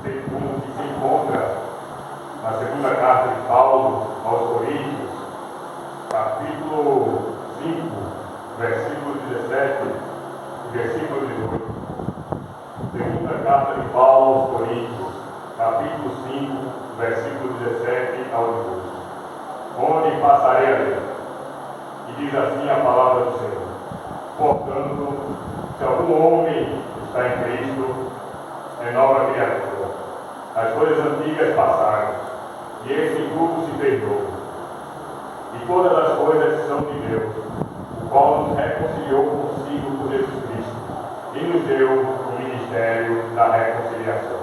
que se encontra na segunda carta de Paulo aos Coríntios, capítulo 5, versículo 17 e versículo 18. Segunda carta de Paulo aos Coríntios, capítulo 5, versículo 17 ao 18. Onde passarei a ler. E diz assim a palavra do Senhor: portanto, se algum homem está em Cristo, é nova criatura. As coisas antigas passaram, e esse tudo se fez novo. E todas as coisas são de Deus, o qual nos reconciliou consigo por Jesus Cristo, e nos deu o ministério da reconciliação.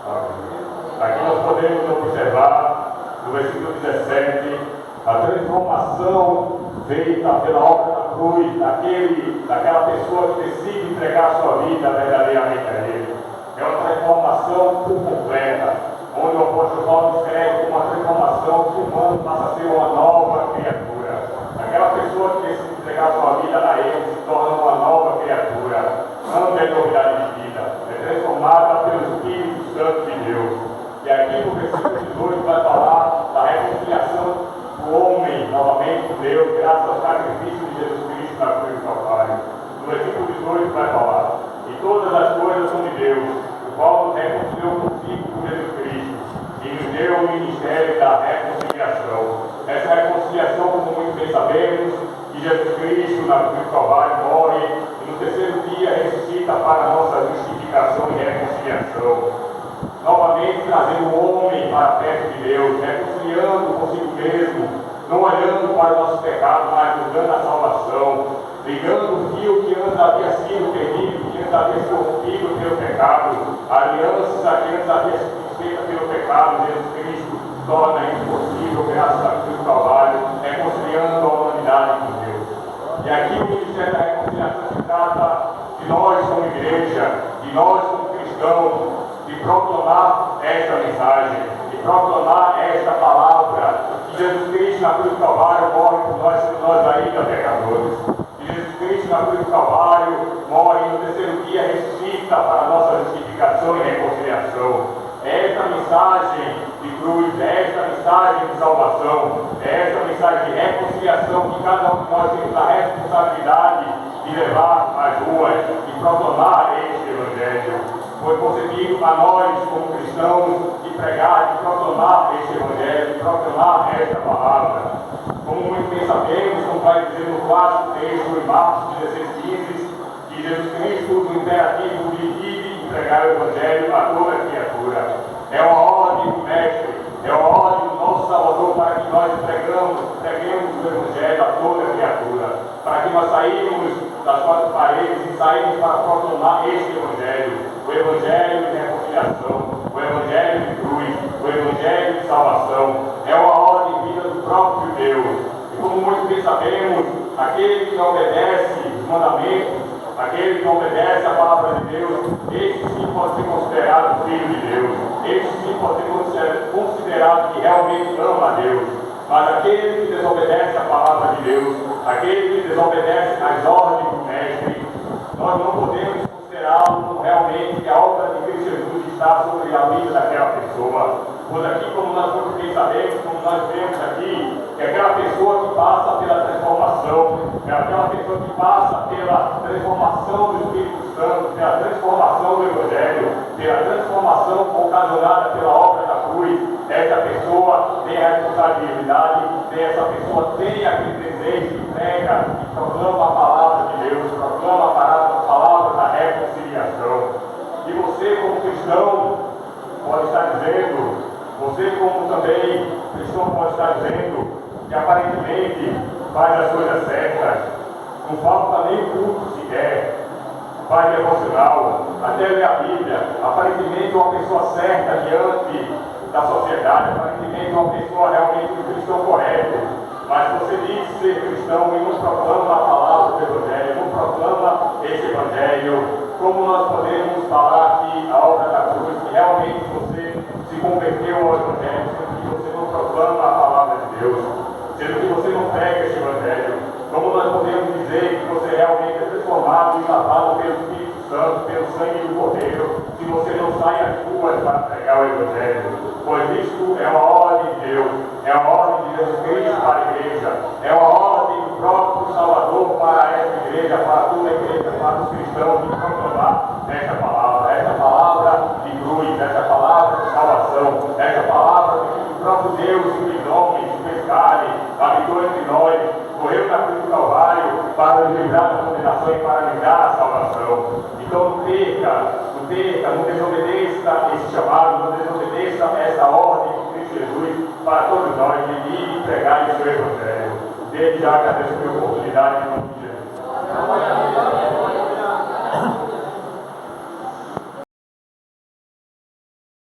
Amém. Aqui nós podemos observar, no versículo 17, a transformação feita pela obra da cruz, daquela pessoa que decide entregar a sua vida verdadeiramente a Ele. É uma transformação por completa, onde o apóstolo Paulo descreve como uma transformação que o humano passa a ser uma nova criatura. Aquela pessoa que decide entregar a sua vida a Ele se torna uma nova criatura. Não é novidade de vida, é transformada pelo Espírito Santo de Deus. E aqui no versículo 18 vai falar da reconciliação do homem novamente com Deus, graças ao sacrifício de Jesus Cristo na cruz do Calvário. No versículo 18 vai falar: e todas as coisas são de Deus, o qual nos reconciliou consigo por Jesus Cristo, e nos deu o ministério da reconciliação. Essa reconciliação, como muito bem sabemos, que Jesus Cristo na cruz do Calvário morre, e no terceiro dia ressuscita para a nossa justificação e reconciliação. Novamente trazendo o homem para perto de Deus, reconciliando consigo mesmo, não olhando para o nosso pecado, mas nos dando a salvação, ligando o fio que antes havia sido perdido, que antes havia sido rompido pelo pecado, a aliança que antes havia sido feita pelo pecado. Jesus Cristo torna impossível, graças à cruz do Calvário, reconciliando a humanidade com Deus. E aqui o ministério da reconciliação se trata de nós como igreja, de nós como cristãos, de proclamar esta mensagem, de proclamar esta palavra, que Jesus Cristo na cruz do Calvário morre por nós ainda pecadores, que Jesus Cristo na cruz do Calvário morre e no terceiro dia ressuscita para a nossa justificação e reconciliação. É esta mensagem de cruz, é esta mensagem de salvação, é esta mensagem de reconciliação que cada um de nós temos a responsabilidade de levar às ruas, de proclamar este Evangelho. Foi concedido a nós, como cristãos, de pregar, de proclamar este Evangelho, de proclamar esta palavra. Como muito bem sabemos, como vai dizer no clássico texto em Marcos 16:15, que Jesus Cristo, no imperativo de ir entregar o Evangelho a toda criatura. É uma ordem do Mestre, é uma ordem do nosso Salvador para que nós preguemos o Evangelho a toda criatura, para que nós saímos das quatro paredes e saímos para proclamar este Evangelho. O Evangelho de reconciliação, o Evangelho de cruz, o Evangelho de salvação. É uma ordem vinda do próprio Deus. E como muito bem sabemos, aquele que obedece os mandamentos, aquele que obedece a palavra de Deus, este sim pode ser considerado filho de Deus. Este sim pode ser considerado que realmente ama a Deus. Mas aquele que desobedece a palavra de Deus, aquele que desobedece às ordens do Mestre, nós não podemos considerá-lo realmente que a obra de Cristo Jesus está sobre a vida daquela pessoa. Pois aqui, como nós muito bem sabemos, como nós vemos aqui, que aquela pessoa que passa pela transformação, é aquela pessoa que passa pela transformação do Espírito Santo, pela transformação do Evangelho, pela transformação ocasionada pela obra da cruz, essa pessoa tem a responsabilidade, essa pessoa tem aquele desejo de prega e proclama a palavra de Deus, proclama a palavra da reconciliação. E você, como cristão, pode estar dizendo, você, como também cristão, pode estar dizendo que aparentemente faz as coisas certas, não falta nem o culto sequer, faz devocional, até ler a Bíblia, aparentemente uma pessoa certa diante da sociedade, aparentemente uma pessoa realmente um cristão correto. Mas você diz ser cristão e não proclama a palavra do Evangelho, não proclama esse Evangelho, como nós podemos falar que a obra da cruz, que realmente você se converteu ao Evangelho, sendo que você não proclama a palavra de Deus, sendo que você não prega esse Evangelho? Como nós podemos dizer que você realmente é transformado e lavado pelo Espírito Santo, pelo sangue do Cordeiro, se você não sai às ruas para pregar o Evangelho, pois isto é uma ordem de Deus, é uma ordem de Jesus Cristo para a igreja, é uma ordem do próprio Salvador para esta igreja, para toda a igreja, para os cristãos que vão tomar esta palavra de cruz, esta palavra de salvação, esta palavra que o próprio Deus se fez homem, se fez carne, habitou entre nós, morreu na cruz do Calvário para nos livrar da condenação e para nos dar a salvação. Então não desobedeça esse chamado, não desobedeça essa ordem de Cristo Jesus para todos nós de ir e pregar o seu Evangelho. Desde já agradeço a oportunidade em nome de Jesus.